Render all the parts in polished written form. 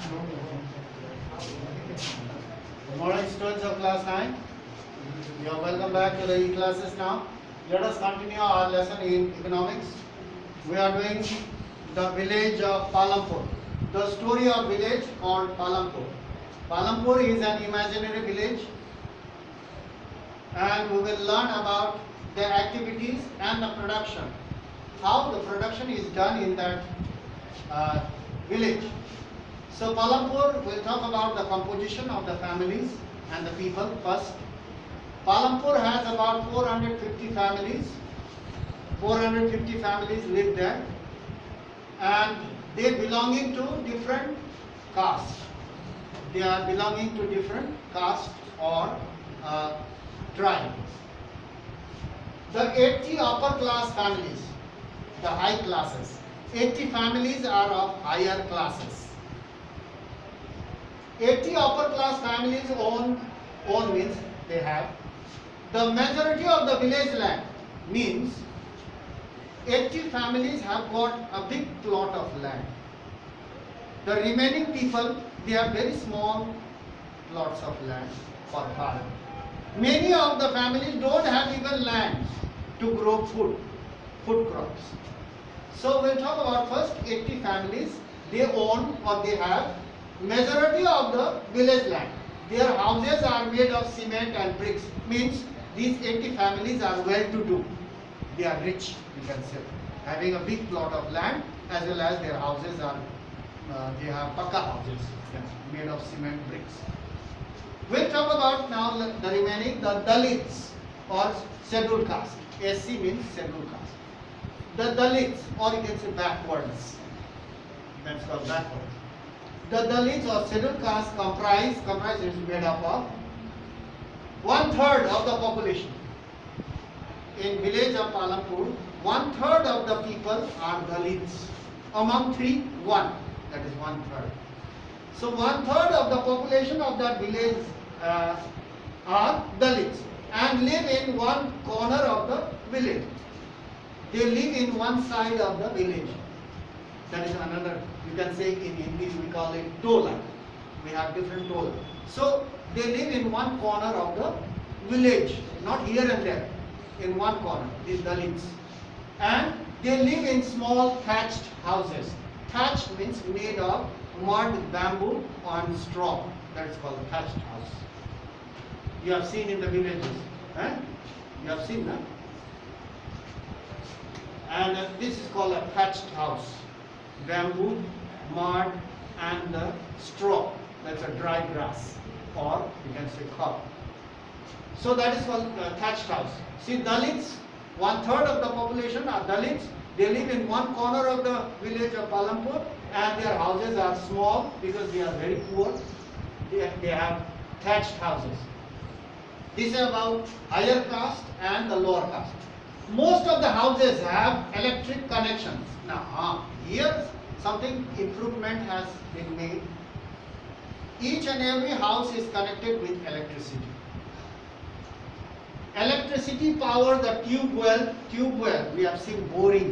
Good morning, students of class 9. You are welcome back to the e-classes now. Let us continue our lesson in economics. We are doing the village of Palampur. The story of village called Palampur. Palampur is an imaginary village, and we will learn about the activities and the production. How the production is done in that village. So Palampur, we'll talk about the composition of the families and the people first. Palampur has about 450 families. 450 families live there, and they belonging to different castes. They are belonging to different castes or tribes. The 80 upper class families, the high classes. 80 families are of higher classes. 80 upper class families own means they have. The majority of the village land means 80 families have got a big plot of land. The remaining people, they have very small plots of land for farm. Many of the families don't have even land to grow food crops. So we'll talk about first 80 families. They own or they have majority of the village land. Their houses are made of cement and bricks. Means these 80 families are well-to-do. They are rich, you can say, having a big plot of land, as well as their houses are, they have pakka houses made of cement bricks. We'll talk about now the remaining, the Dalits or scheduled caste. SC means scheduled caste. The Dalits, or you can say backwards. That's called backwards. The Dalits or scheduled caste comprise is made up of 1/3 of the population. In village of Palampur, 1/3 of the people are Dalits. Among 3, 1. That is 1/3. So 1/3 of the population of that village are Dalits and live in one corner of the village. They live in one side of the village. That is another, you can say in English we call it tola. We have different tola. So they live in one corner of the village, not here and there, in one corner, these Dalits. And they live in small thatched houses. Thatched means made of mud, bamboo and straw. That is called a thatched house. You have seen in the villages. You have seen that? And this is called a thatched house. Bamboo, mud and the straw. That's a dry grass, or you can say cob. So that is called thatched house. See, Dalits, 1/3 of the population are Dalits. They live in one corner of the village of Palampur, and their houses are small because they are very poor. They have thatched houses. This is about higher caste and the lower caste. Most of the houses have electric connections. Now, here something improvement has been made. Each and every house is connected with electricity. Electricity power the tube well. We have seen boring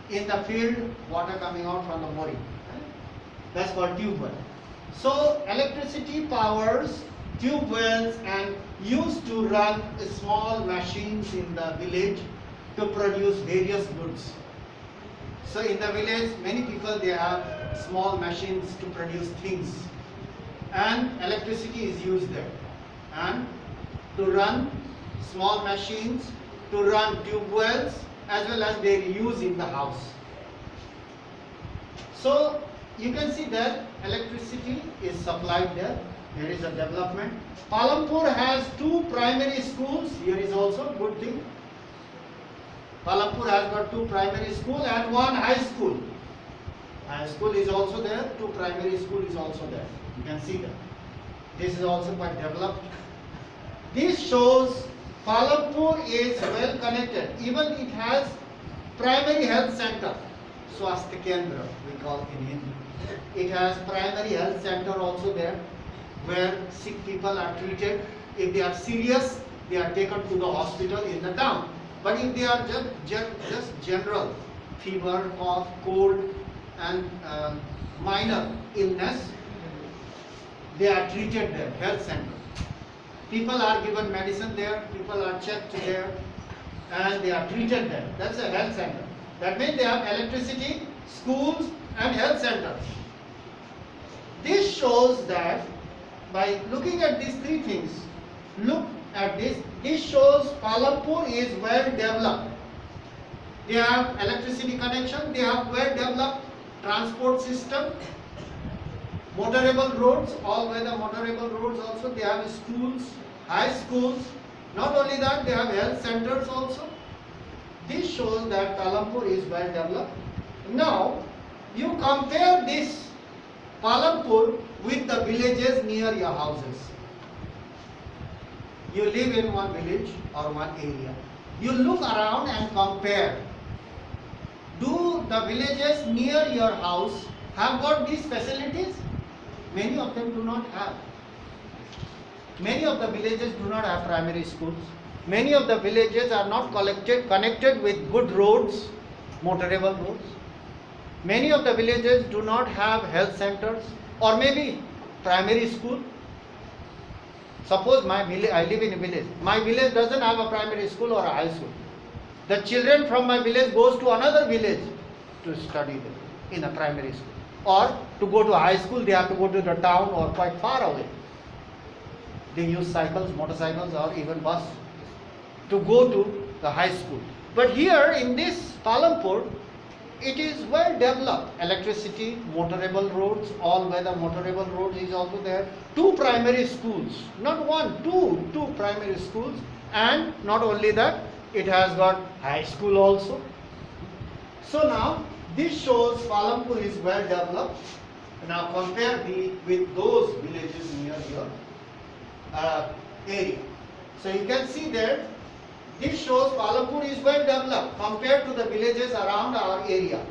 in the field, water coming out from the boring. That's called tube well. So electricity powers tube wells and used to run small machines in the village to produce various goods. So in the village, many people, they have small machines to produce things, and electricity is used there. And to run small machines, to run tube wells, as well as they use in the house. So you can see that electricity is supplied there. There is a development. Palampur has 2 primary schools. Here is also a good thing. Palampur has got 2 primary schools and 1 high school. High school is also there. 2 primary school is also there. You can see that. This is also quite developed. This shows Palampur is well connected. Even it has primary health center. Swasthya Kendra we call in Hindi. It has primary health center also there, where sick people are treated. If they are serious, they are taken to the hospital in the town. But if they are just general fever, cough, cold and minor illness, they are treated there, health center. People are given medicine there, people are checked there, and they are treated there. That's a health center. That means they have electricity, schools, and health centers. This shows that by looking at these three things, look at this. This shows Palampur is well developed. They have electricity connection, they have well developed transport system, motorable roads, all weather motorable roads also. They have schools, high schools. Not only that, they have health centers also. This shows that Palampur is well developed. Now, you compare this Palampur with the villages near your houses. You live in one village or one area. You look around and compare. Do the villages near your house have got these facilities? Many of them do not have. Many of the villages do not have primary schools. Many of the villages are not connected with good roads, motorable roads. Many of the villages do not have health centers or maybe primary school. Suppose I live in a village. My village doesn't have a primary school or a high school. The children from my village goes to another village to study there in a primary school. Or to go to high school, they have to go to the town or quite far away. They use cycles, motorcycles, or even bus to go to the high school. But here in this Palampur, it is well developed. Electricity, motorable roads, all weather motorable roads is also there. 2 primary schools, not 1, 2 primary schools. And not only that, it has got high school also. So now, this shows Palampur is well developed. Now compare with those villages near your area. So you can see there, this shows Palampur is well developed compared to the villages around our area.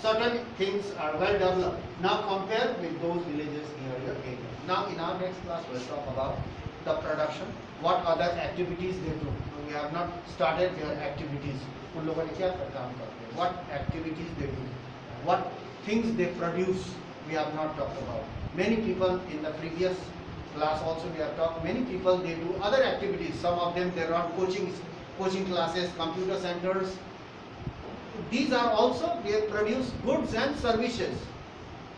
Certain things are well developed. Now compare with those villages near your area. Now in our next class we'll talk about the production, what other activities they do. We have not started their activities. What activities they do, what things they produce, we have not talked about. Many people in the previous class also we have talked, many people they do other activities. Some of them they run coaching classes, computer centers. These are also, they produce goods and services.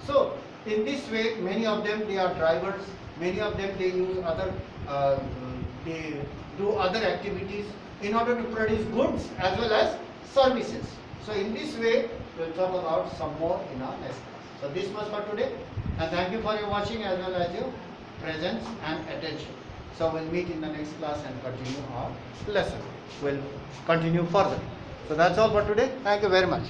So in this way, many of them they are drivers, many of them they use other, they do other activities in order to produce goods as well as services. So in this way, we'll talk about some more in our next class. So this much for today, and thank you for your watching as well as your presence and attention. So we'll meet in the next class and continue our lesson. We'll continue further. So that's all for today. Thank you very much.